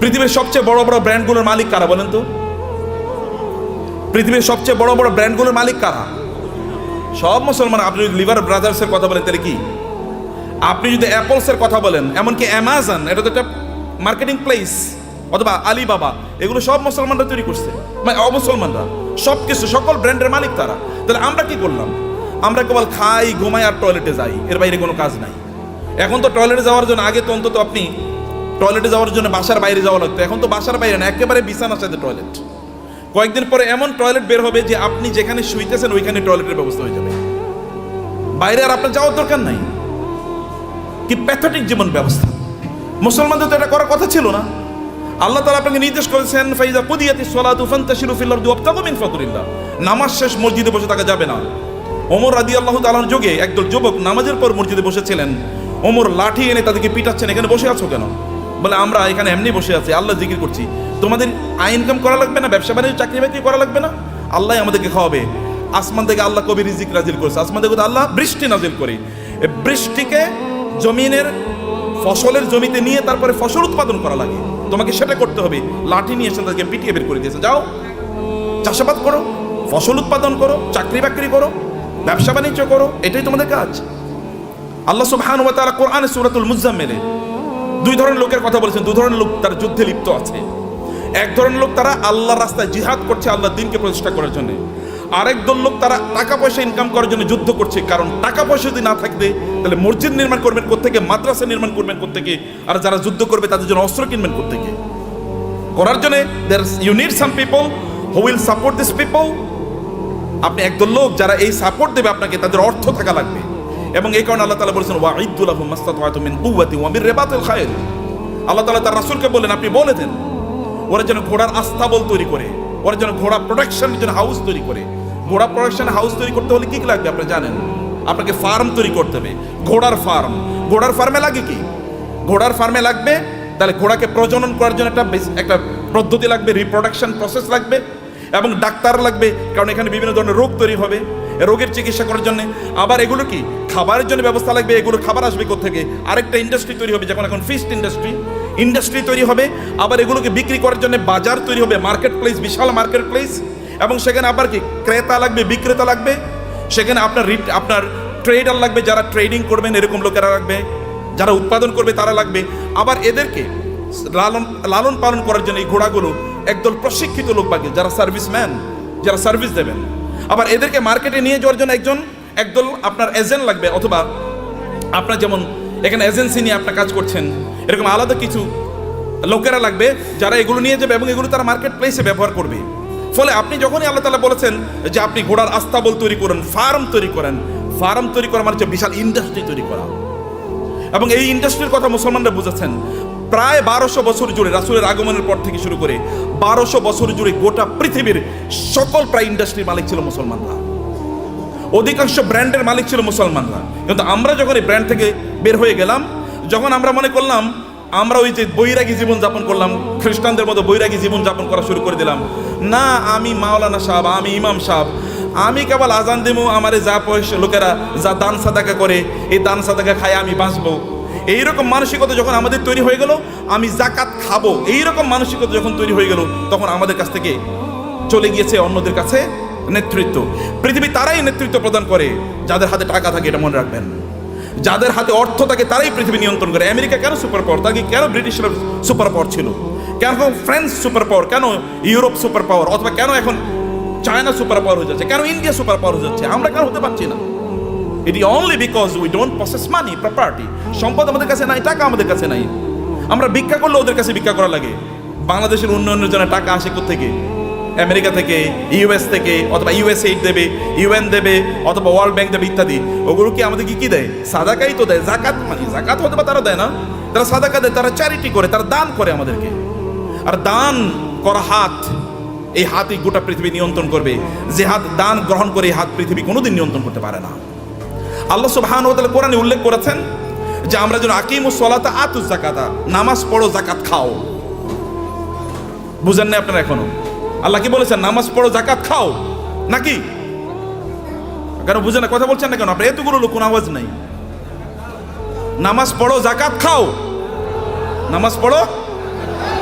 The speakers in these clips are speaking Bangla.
পৃথিবীর সবচেয়ে বড় বড় ব্র্যান্ডগুলোর মালিক কারা বলেন তো? পৃথিবীর সবচেয়ে বড় বড় ব্র্যান্ডগুলোর মালিক কারা? সব মুসলমান। আপনি যদি লিভার ব্রাদার্সের কথা বলেন তাহলে কি? আপনি যদি অ্যাপলসের কথা বলেন, এমনকি অ্যামাজন, এটা তো একটা মার্কেটিং প্লেস, অথবা আলিবাবা, এগুলো সব মুসলমানরা তৈরি করছে, মানে অমুসলমানরা। সব কিছু, সকল ব্র্যান্ডের মালিক তারা। তাহলে আমরা কি করলাম? আমরা কেবল খাই, ঘুমাই আর টয়লেটে যাই, এর বাইরে কোনো কাজ নাই। এখন তো টয়লেটে যাওয়ার জন্য, আগে তো অন্তত আপনি টয়লেটে যাওয়ার জন্য বাসার বাইরে যাওয়া লাগতো, এখন তো বাসার বাইরে না, একেবারে বিছানার সাথে টয়লেট। কয়েকদিন পরে এমন টয়লেট বের হবে যে আপনি যেখানে শুইতেছেন ওইখানে টয়লেটের ব্যবস্থা হয়ে যাবে, বাইরে আর আপনার যাওয়ার দরকার নাই। কি প্যাথেটিক জীবন ব্যবস্থা! মুসলমানদের তো এটা করার কথা ছিল না। আল্লাহ তাআলা আপনাকে নির্দেশ করেছেন, ফাইজা কুদিয়াতিস সালাতু ফান্তাশিরু ফিল আরদি ওয়াবতাগু মিন ফাদলিল্লাহ। নামাজ শেষ মসজিদে বসে থাকা যাবে না। ওমর রাদিয়াল্লাহু তাআলার যুগে একদল যুবক নামাজের পর মসজিদে বসেছিলেন। ওমর লাঠি এনে তাদেরকে পিটাচ্ছেন, এখানে বসে আছো কেন? বলে, আমরা এখানে এমনি বসে আছি, আল্লাহ জিকির করছি। তোমাদের ইনকাম করা লাগবে না, ব্যবসা বাণিজ্য, চাকরি বাকরি করা লাগবে না, আল্লাহ আমাদেরকে খাওয়াবে। আসমান থেকে আল্লাহ কবি রিজিক নাজিল করেছে, আসমান থেকে আল্লাহ বৃষ্টি নাজিল করে। এই বৃষ্টিকে জমিনের ফসলের জমিতে নিয়ে তারপরে ফসল উৎপাদন করা লাগে, তোমাকে সেটা করতে হবে। লাঠি নিয়ে এসে তাদেরকে পিটিয়ে বের করে দিয়েছে, যাও চাষাবাদ করো, ফসল উৎপাদন করো, চাকরি বাকরি করো, ব্যবসা বাণিজ্য করো, এটাই তোমাদের কাজ। আল্লাহ সুবহানাহু ওয়া তাআলা কোরআনে সূরাতুল মুজাম্মিলে দুই ধরনের লোকের কথা বলেছেন। দুই ধরনের লোক তারা যুদ্ধে লিপ্ত আছে। এক ধরনের লোক তারা আল্লাহর রাস্তায় জিহাদ করছে, আল্লাহর দ্বীনকে প্রতিষ্ঠা করার জন্য। আরেক দল লোক তারা টাকা পয়সা ইনকাম করার জন্য যুদ্ধ করছে। কারণ টাকা পয়সা যদি না থাকবে তাহলে মসজিদ নির্মাণ করবেন কোত্থেকে, মাদ্রাসা নির্মাণ করবেন কোত্থেকে, আর যারা যুদ্ধ করবে তাদের জন্য অস্ত্র কিনবেন কোত্থেকে? করার জন্য you need some people who will support this people. আপনি একদল লোক যারা এই সাপোর্ট দেবে আপনাকে, তাদের অর্থ থাকা লাগবে। এবং এই কারণে আল্লাহ তাআলা বলেছেন, ওয়াইদু লাহুম মাসতাতা'তুম মিন কুওয়াতি ওয়া মিন রিবাতিল খায়ল। আল্লাহ তাআলা তার রাসূলকে বললেন, আপনি বলে দেন ওরা যেন ঘোড়ার আস্তাবল তৈরি করে, ওরা যেন ঘোড়া প্রোডাকশনের জন্য হাউস তৈরি করে। ঘোড়া প্রোডাকশন হাউস তৈরি করতে হলে কি লাগবে আপনি জানেন? আপনাকে ফার্ম তৈরি করতে হবে, ঘোড়ার ফার্ম। ঘোড়ার ফার্মে লাগে কি? ঘোড়ার ফার্মে লাগবে তাহলে ঘোড়াকে প্রজনন করার জন্য একটা পদ্ধতি লাগবে, রিপ্রোডাকশন প্রসেস লাগবে, এবং ডাক্তার লাগবে, কারণ এখানে বিভিন্ন ধরনের রোগ তৈরি হবে, রোগের চিকিৎসা করার জন্য। আবার এগুলো কি খাবারের জন্য ব্যবস্থা লাগবে, এগুলো খাবার আসবে কোত্থেকে? আরেকটা ইন্ডাস্ট্রি তৈরি হবে, যেমন এখন ফিশ ইন্ডাস্ট্রি তৈরি হবে। আবার এগুলোকে বিক্রি করার জন্য বাজার তৈরি হবে, মার্কেট প্লেস, বিশাল মার্কেট প্লেস। এবং সেখানে আবার কি ক্রেতা লাগবে, বিক্রেতা লাগবে। সেখানে আপনার ট্রেডার লাগবে, যারা ট্রেডিং করবেন এরকম লোকেরা লাগবে, যারা উৎপাদন করবে তারা লাগবে। আবার এদেরকে লালন পালন করার জন্য এই ঘোড়াগুলো একদল প্রশিক্ষিত লোক লাগে, যারা সার্ভিসম্যান, যারা সার্ভিস দেবেন। আবার এদেরকে মার্কেটে নিয়ে যাওয়ার জন্য একদল আপনার এজেন্ট লাগবে, অথবা আপনার যেমন এখানে এজেন্সি নিয়ে আপনার কাজ করছেন, এরকম আলাদা কিছু লোকেরা লাগবে যারা এগুলো নিয়ে যাবে এবং এগুলো তারা মার্কেট প্লেসে ব্যবহার করবে। ফলে আপনি যখনই আল্লাহ তাআলা বলেছেন যে আপনি ঘোড়ার আস্তাবল তৈরি করেন, ফার্ম তৈরি করেন, ফার্ম তৈরি করা মানে হচ্ছে বিশাল ইন্ডাস্ট্রি তৈরি করা। এবং এই ইন্ডাস্ট্রির কথা মুসলমানরা বুঝেছেন। প্রায় 1200 বছর জুড়ে, রাসূলের আগমনের পর থেকে শুরু করে 1200 বছর জুড়ে গোটা পৃথিবীর সকল প্রায় ইন্ডাস্ট্রির মালিক ছিল মুসলমানরা। অধিকাংশ ব্র্যান্ডের মালিক ছিল মুসলমানরা। কিন্তু আমরা যখন এই ব্র্যান্ড থেকে বের হয়ে গেলাম, যখন আমরা মনে করলাম আমরা ওই যে বৈরাগী জীবন যাপন করলাম, খ্রিস্টানদের মতো বৈরাগী জীবন যাপন করা শুরু করে দিলাম। না, আমি মাওলানা সাহেব, আমি ইমাম সাহেব, আমি কেবল আজান দেবো, আমারে যা পয়সা লোকেরা যা দান সাদাকা করে, এই দান সাদাকা খায় আমি বাঁচবো, এইরকম মানসিকতা যখন আমাদের তৈরি হয়ে গেল, আমি জাকাত খাবো, এইরকম মানসিকতা যখন তৈরি হয়ে গেল, তখন আমাদের কাছ থেকে চলে গিয়েছে অন্যদের কাছে নেতৃত্ব। পৃথিবী তারাই নেতৃত্ব প্রদান করে যাদের হাতে টাকা থাকে, এটা মনে রাখবেন। যাদের হাতে অর্থ থাকে তারাই পৃথিবী নিয়ন্ত্রণ করে। আমেরিকা কেন সুপার পাওয়ার? তাকে কেন ব্রিটিশরা সুপার পাওয়ার ছিল? কেন ফ্রান্স সুপার পাওয়ার? কেন ইউরোপ সুপার পাওয়ার? অথবা কেন এখন চায়না সুপার পাওয়ার হয়ে যাচ্ছে? কেন ইন্ডিয়া সুপার পাওয়ার হয়ে যাচ্ছে? আমরা কেন হতে পারছি না? It is only because we don't possess money, property. সম্পদ আমাদের কাছে নাই, টাকা আমাদের কাছে নাই। আমরা ভিক্ষা করলে ওদের কাছে ভিক্ষা করা লাগে। বাংলাদেশের উন্নয়নের জন্য টাকা আসে কোত্থেকে? আমেরিকা থেকে, ইউএস থেকে, অথবা ইউএসএইড দেবে, ইউএন দেবে, অথবা ওয়ার্ল্ড ব্যাংক দেবে ইত্যাদি। ওগুলো কি আমাদেরকে কি দেয়? সাদাকাই তো দেয়। জাকাত মানে জাকাত হতে বা তারা দেয় না, তারা সাদাকা দেয়, তারা চ্যারিটি করে, তারা দান করে আমাদেরকে। আর দান করা হাত, এই হাতই গোটা পৃথিবী নিয়ন্ত্রণ করবে। যে হাত দান গ্রহণ করে, এই হাত পৃথিবী কোনোদিন নিয়ন্ত্রণ করতে পারে না। আল্লাহ সুবহানাহু ওয়া তাআলা কোরআনে উল্লেখ করেছেন যে আমরা যেন আকিমুস সালাতা আতুজ যাকাতা, নামাজ পড়ো, যাকাত খাও। বুঝেন না আপনারা এখনো? আল্লাহ কি বলেছেন? নামাজ পড়ো, যাকাত খাও, নাকি? কেন বুঝেন না? কথা বলছেন না কেন? আপনার এতগুলো লোক, কোনো আওয়াজ নাই। নামাজ পড়ো, যাকাত খাও, নামাজ পড়ো,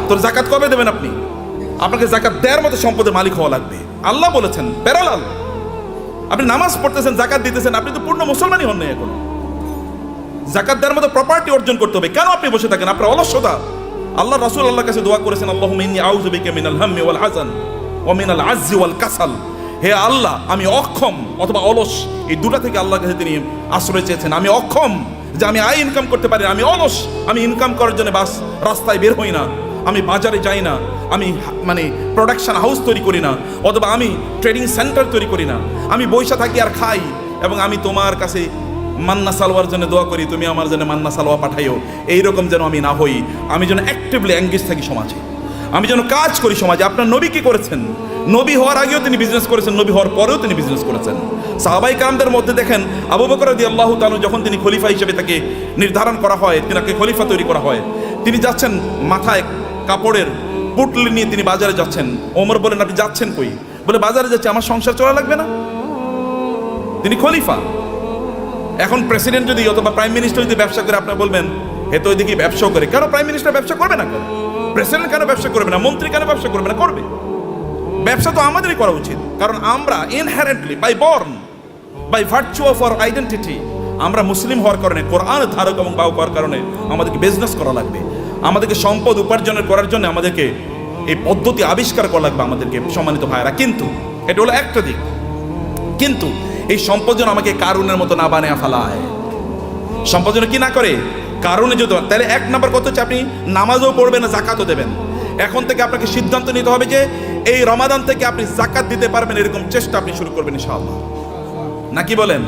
তোর জাকাত কবে দেবেন আপনি? আপনাকে জাকাত দেওয়ার মতো সম্পদের মালিক হওয়া লাগবে। আল্লাহ বলেছেন প্যারালাল। আপনি নামাজ পড়তেছেন, জাকাত দিতেছেন, আপনি তো পূর্ণ মুসলমানই হন না এখন। জাকাত দেওয়ার মতো প্রপার্টি অর্জন করতে হবে। কেন আপনি বসে থাকেন? আপনার অলসতা। আল্লাহ রাসূল আল্লাহর কাছে দোয়া করেছেন, আল্লাহুম্মা ইন্নী আউযু বিকা মিনাল হাম্মি ওয়াল হাযান ওয়া মিনাল আজজি ওয়াল কাসাল। হে আল্লাহ, আমি অক্ষম অথবা অলস, এই দুটা থেকে আল্লাহর কাছে তিনি আশ্রয় চেয়েছেন। আমি অক্ষম যে আমি আয় ইনকাম করতে পারি, আমি অলস, আমি ইনকাম করার জন্য বাস রাস্তায় বের হই না, আমি বাজারে যাই না, আমি প্রোডাকশন হাউস তৈরি করি না, অথবা আমি ট্রেডিং সেন্টার তৈরি করি না, আমি বৈশা থাকি আর খাই, এবং আমি তোমার কাছে মান্না সালোয়ার জন্য দোয়া করি, তুমি আমার জন্য মান্না সালোয়া পাঠাইও। এইরকম যেন আমি না হই। আমি যেন অ্যাক্টিভলি এঙ্গেজ থাকি সমাজে, আমি যেন কাজ করি সমাজে। আপনার নবী কি করেছেন? নবী হওয়ার আগেও তিনি বিজনেস করেছেন, নবী হওয়ার পরেও তিনি বিজনেস করেছেন। সাহাবায়ে কেরামদের মধ্যে দেখেন, আবু বকর রাদিয়াল্লাহু তাআলা যখন তিনি খলিফা হিসেবে তাকে নির্ধারণ করা হয়, তিনাকে খলিফা তৈরি করা হয়, তিনি যাচ্ছেন মাথায় কাপড়ের পুটলি নিয়ে তিনি বাজারে যাচ্ছেন। ওমর বলেন, আপনি যাচ্ছেন কই? বলে, বাজারে যাচ্ছে, আমার সংসার চলা লাগবে না? তিনি খলিফা। এখন প্রেসিডেন্ট যদি অথবা প্রাইম মিনিস্টার যদি ব্যবসা করে, আপনার বলবেন হে তো ওইদিকে ব্যবসা করে। কেন প্রাইম মিনিস্টার ব্যবসা করবে না? কেন প্রেসিডেন্ট কেন ব্যবসা করবে না? মন্ত্রী কেন ব্যবসা করবে না? করবে। ব্যবসা তো আমাদেরই করা উচিত, কারণ আমরা inherently by born, by virtue of our identity, আমরা মুসলিম হওয়ার কারণে, কোরআন ধারক এবং বাহক হওয়ার কারণে আমাদেরকে বিজনেস করা লাগবে। আমাদেরকে সম্পদ উপার্জনের করার জন্য আমাদেরকে এই পদ্ধতি আবিষ্কার করা লাগবে আমাদেরকে, সম্মানিত ভাইয়েরা। কিন্তু এটা হলো একটা দিক। কিন্তু এই সম্পদ যেন আমাকে কারুনের মতো না বানিয়ে ফেলায়। সম্পদ যেন কি না করে কারণে যদি, তাহলে এক নাম্বার কথা হচ্ছে আপনি নামাজও পড়বেন না, জাকাতও দেবেন। এখন থেকে আপনাকে সিদ্ধান্ত নিতে হবে যে এই রমাদান থেকে আপনি জাকাত দিতে পারবেন, এরকম চেষ্টা আপনি শুরু করবেন ইনশাআল্লাহ। নাকি বলেন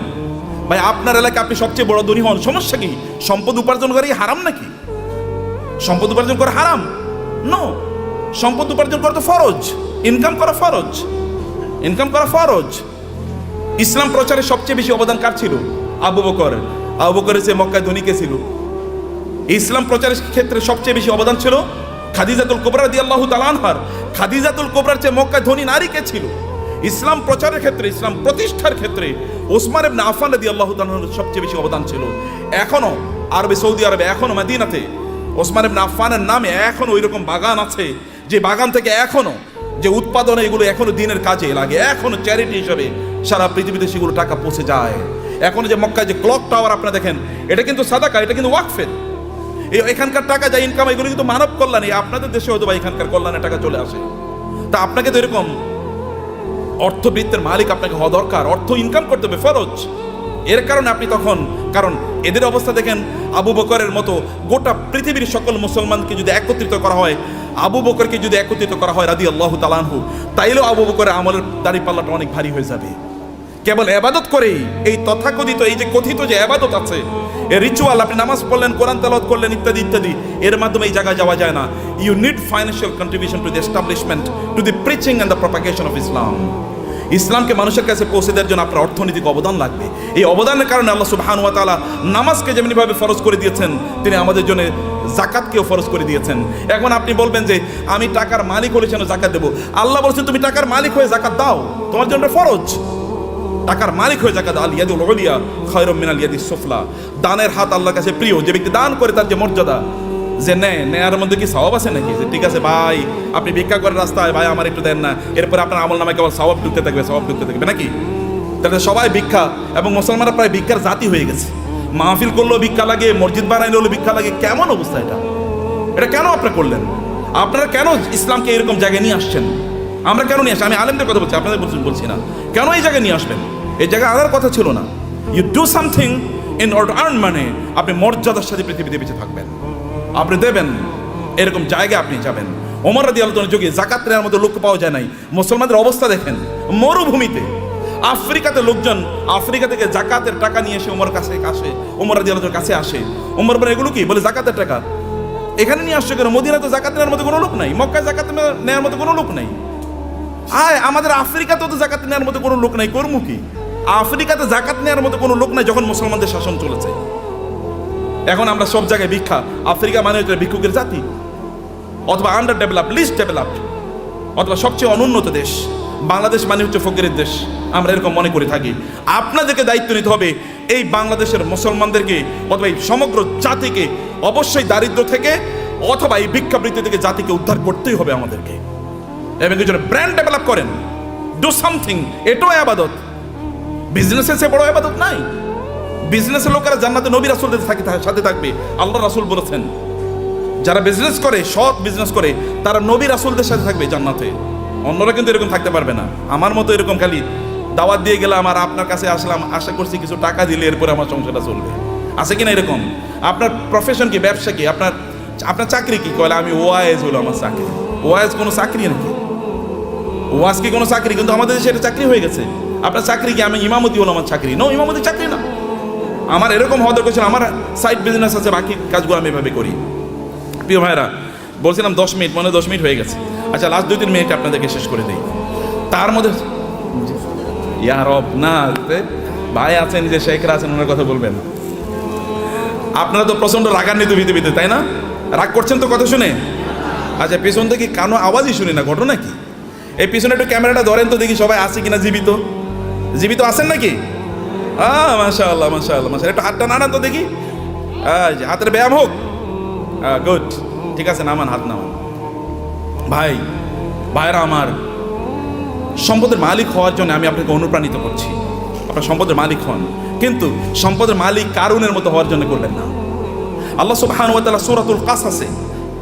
ভাই? আপনার এলাকায় আপনি সবচেয়ে বড় ধনী হন, সমস্যা কি? সম্পদ উপার্জন করা হারাম নাকি? সম্পদ উপার্জন করা হারাম? নো, সম্পদ উপার্জন করা তো ফরজ। ইনকাম করা ফরজ, ইনকাম করা ফরজ। ইসলাম প্রচারে সবচেয়ে বেশি অবদান কার ছিল? আবু বকর। আবু বকরের চেয়ে মক্কায় ধনী কে ছিল? ইসলাম প্রচারের ক্ষেত্রে সবচেয়ে বেশি অবদান ছিল খাদিজাতুল কুবরা রাদিয়াল্লাহু তাআলা আনহার। খাদিজাতুল কুবরার চেয়ে মক্কায় ধনী নারী কে ছিল? ইসলাম প্রচারের ক্ষেত্রে, ইসলাম প্রতিষ্ঠার ক্ষেত্রে ওসমান ইবনে আফফান রাদিয়াল্লাহু তাআলা সবচেয়ে বেশি অবদান ছিল। এখনো আরবে, সৌদি আরবে, এখনো মদিনাতে ওসমান ইবনে আফফানের নামে এখনো ওইরকম বাগান আছে, যে বাগান থেকে এখনো যে উৎপাদন, এগুলো এখনো দিনের কাজে লাগে, এখনো চ্যারিটি হিসেবে সারা পৃথিবীতে সেগুলো টাকা পৌঁছে যায়। এখনো যে মক্কায় যে ক্লক টাওয়ার আপনারা দেখেন, এটা কিন্তু সাদাকা, এটা কিন্তু ওয়াকফের। এখানকার টাকা যা ইনকাম, এগুলো কিন্তু মানব কল্যাণে। আপনাদের দেশে হয়তো বা এখানকার কল্যাণে টাকা চলে আসে। তা আপনাকে তো এরকম অর্থবৃত্তের মালিক আপনাকে হওয়া দরকার। অর্থ ইনকাম করতে হবে, ফরজ। এর কারণে আপনি তখন, কারণ এদের অবস্থা দেখেন, আবু বকরের মতো গোটা পৃথিবীর সকল মুসলমানকে যদি একত্রিত করা হয়, আবু বকরকে যদি একত্রিত করা হয় রাদিয়াল্লাহু তাআলা আনহু, তাইলেও আবু বকরের আমলের দাড়িপাল্লাটা অনেক ভারী হয়ে যাবে। কেবল ইবাদত করেই, এই তথাকথিত এই যে কথিত যে ইবাদত আছে, এই রিচুয়াল, আপনি নামাজ পড়লেন, কোরআন তেলাওয়াত করলেন, ইত্যাদি ইত্যাদি, এর মাধ্যমে এই জায়গায় যাওয়া যায় না। You need financial contribution to the establishment, to the preaching and the propagation of Islam. ইসলামকে মানুষের কাছে পৌঁছে দেওয়ার জন্য আপনার অর্থনৈতিক অবদান লাগবে। এই অবদানের কারণে আল্লাহ সুবহানাহু ওয়া তাআলা নামাজকে যেমনিভাবে ফরজ করে দিয়েছেন, তিনি আমাদের জন্য জাকাতকেও ফরজ করে দিয়েছেন। এখন আপনি বলবেন যে আমি টাকার মালিক হলে যেন জাকাত দেবো। আল্লাহ বলছেন তুমি টাকার মালিক হয়ে জাকাত দাও, তোমার জন্য ফরজ। টাকার মালিক হয়ে জাকাত। আল ইয়াদুল উলিয়া খায়রুম মিনাল ইয়াদিস সুফলা। দানের হাত আল্লাহর কাছে প্রিয়। যে ব্যক্তি দান করে তার যে মর্যাদা, যে নেয়ার মধ্যে কি সওয়াব আছে নাকি? যে ঠিক আছে ভাই, আপনি ভিক্ষা করেন রাস্তায়, ভাই আমার একটু দেন না, এরপরে আপনার আমল নামায় কেবল সওয়াব ঢুকতে থাকবে, সওয়াব ঢুকতে থাকবে নাকি? তাহলে সবাই ভিক্ষা, এবং মুসলমানরা প্রায় ভিক্ষার জাতি হয়ে গেছে। মাহফিল করলেও ভিক্ষা লাগে, মসজিদ বানাইলেও ভিক্ষা লাগে। কেমন অবস্থা এটা? এটা কেন আপনারা করলেন? আপনারা কেন ইসলামকে এরকম জায়গায় নিয়ে আসছেন? আমরা কেন নিয়ে আসি? আমি আলেমদের কথা বলছি, আপনাদের বলছি না। কেন এই জায়গায় নিয়ে আসবেন? এই জায়গায় আনার কথা ছিল না। You do something in order to earn money. আপনি মর্যাদার সাথে পৃথিবীতে বেঁচে থাকবেন, আপনি দেবেন, এরকম জায়গায় আপনি যাবেন। ওমর রাদিয়াল্লাহু তাআলার যুগে জাকাত নেওয়ার মতো লোক পাওয়া যায় নাই। মুসলমানদের অবস্থা দেখেন, মরুভূমিতে আফ্রিকাতে লোকজন আফ্রিকা থেকে জাকাতের টাকা নিয়ে এসে ওমর কাছে আসে, ওমর রাদিয়াল্লাহু তাআলার কাছে আসে। ওমর বলে এগুলো কি? বলে জাকাতের টাকা। এখানে নিয়ে আসছে কেন? মদিনায় তো জাকাত নেওয়ার মতো কোনো লোক নাই, মক্কায় জাকাত নেওয়ার মতো কোনো লোক নাই। আমাদের আফ্রিকাতেও তো জাকাত নেওয়ার মতো কোনো লোক নাই। কর্ম কি? আফ্রিকাতে জাকাত নেওয়ার মতো কোনো লোক নাই যখন মুসলমানদের শাসন চলেছে। এখন আমরা সব জায়গায় ভিক্ষা। আফ্রিকা মানে হচ্ছে ভিক্ষুকের জাতি, অথবা আন্ডার ডেভেলপ, লিস্ট ডেভেলপড, অথবা সবচেয়ে অনুন্নত দেশ। বাংলাদেশ মানে হচ্ছে ফকিরের দেশ, আমরা এরকম মনে করে থাকি। আপনাদেরকে দায়িত্ব নিতে হবে এই বাংলাদেশের মুসলমানদেরকে, অথবা এই সমগ্র জাতিকে অবশ্যই দারিদ্র থেকে অথবা এই ভিক্ষাবৃত্তি থেকে জাতিকে উদ্ধার করতেই হবে আমাদেরকে। এবং এই জন্য ব্র্যান্ড ডেভেলপ করেন, ডু সামথিং। এটাও আবাদত, বিজনেসের চেয়ে বড় আবাদত নাই। বিজনেসের লোকেরা জান্নাতে নবী রাসূলদের সাথে থাকবে, আল্লাহ রাসূল বলেছেন। যারা বিজনেস করে, সৎ বিজনেস করে, তারা নবী রাসূলদের সাথে থাকবে জান্নাতে। অন্যরা কিন্তু এরকম থাকতে পারবে না। আমার মতো এরকম খালি দাওয়াত দিয়ে গেলাম আর আপনার কাছে আসলাম, আশা করছি কিছু টাকা দিলে এরপরে আমার সংসারটা চলবে, আছে কিনা এরকম? আপনার প্রফেশন কি, ব্যবসা কি, আপনার চাকরি কি? কয়লা আমি ওয়াইজ হলো আমার চাকরি। ওয়াইজ কোনো চাকরি নাকি? ওয়াজ কি কোনো চাকরি? কিন্তু আমাদের দেশে এটা চাকরি হয়ে গেছে। আপনার চাকরি কি? আমি ইমামতি হলো আমার চাকরি? নো, ইমামতি চাকরি না। আমার এরকম হওয়া দরকার ছিল, আমার সাইড বিজনেস আছে, বাকি কাজগুলো আমি এভাবে করি। প্রিয় ভাইরা, বলছিলাম 10 মিনিট, মনে 10 মিনিট হয়ে গেছে। আচ্ছা, লাস্ট 2-3 মিনিট আপনাদেরকে শেষ করে দিই। তার মধ্যে ইয়ার না ভাই আছেন, যে শেখরা আছেন, ওনার কথা বলবেন। আপনারা তো প্রচন্ড রাগান্বিত ভিতরে, তাই না? রাগ করছেন তো কথা শুনে? আচ্ছা, পেছন থেকে কানো আওয়াজই শুনি না, ঘটনা কি? এই পিছনে একটু ক্যামেরাটা ধরেন তো দেখি সবাই আছে কিনা, জীবিত জীবিত আছেন নাকি? মাশাআল্লাহ মাশাআল্লাহ মাশাআল্লাহ। একটু হাতটা নাড়ান তো দেখি, হাতের ব্যায়াম হোক। গুড, ঠিক আছে, নামান, হাত নামান। ভাইরা আমার, সম্পদের মালিক হওয়ার জন্য আমি আপনাকে অনুপ্রাণিত করছি। আপনার সম্পদের মালিক হন, কিন্তু সম্পদের মালিক কারুনের মতো হওয়ার জন্য করবেন না। আল্লাহ সুবহানাহু ওয়া তাআলা সূরাতুল কাসাসে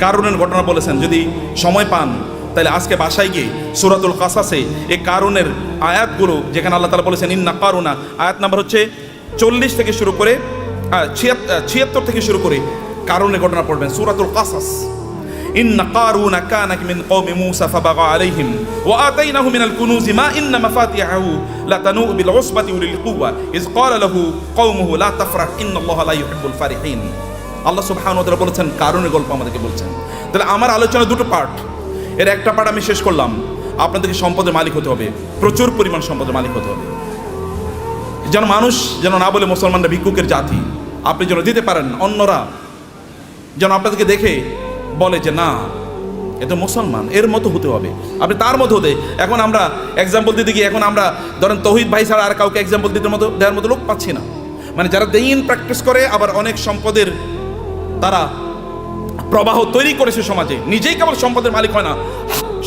কারুনের ঘটনা বলেছেন। যদি সময় পান তাহলে আজকে বাসায় গিয়ে সূরাতুল কাসাসে এই কারুনের আয়াতগুলো, যেখানে আল্লাহ তাআলা বলেছেন ইন্না কারুনা, আয়াত নাম্বার হচ্ছে 40 থেকে শুরু করে 76 থেকে শুরু করে কারুনের ঘটনা পড়বেন। সূরাতুল কাসাস। ইন্না কারুনা কানা মিন কওমি মূসা ফাবাগা আলাইহিম ওয়া আতাইনাহু মিনাল কুনুজি মা ইন্না মাফাতিহাহু লাতানু বিল উসবাতি উলিল কুওয়া ইয ক্বালা লাহু কওমুহু লা তাফরাহ ইন্নাল্লাহা লা ইউহিব্বুল ফারিহিন। আল্লাহ সুবহানাহু ওয়া তাআলা বলেছেন, কারুনের গল্প আমাদেরকে বলছেন। তাহলে আমার আলোচনা দুটো পার্ট, এর একটা পার্ট আমি শেষ করলাম। আপনাদেরকে সম্পদের মালিক হতে হবে, প্রচুর পরিমাণ সম্পদের মালিক হতে হবে, যেন মানুষ যেন না বলে মুসলমানরা ভিক্ষুকের জাতি। আপনি যেন দিতে পারেন, অন্যরা যেন আপনাদেরকে দেখে বলে যে না, এ তো মুসলমান, এর মতো হতে হবে, আপনি তার মতো হতে। এখন আমরা এক্সাম্পল দিতে গিয়ে, এখন আমরা ধরেন তৌহিদ ভাই ছাড়া আর কাউকে এক্সাম্পল দেওয়ার মতো লোক পাচ্ছি না। মানে যারা দ্বীন প্র্যাকটিস করে, আবার অনেক সম্পদের তারা প্রবাহ তৈরি করেছে সমাজে, নিজেই কেবল সম্পদের মালিক হয় না,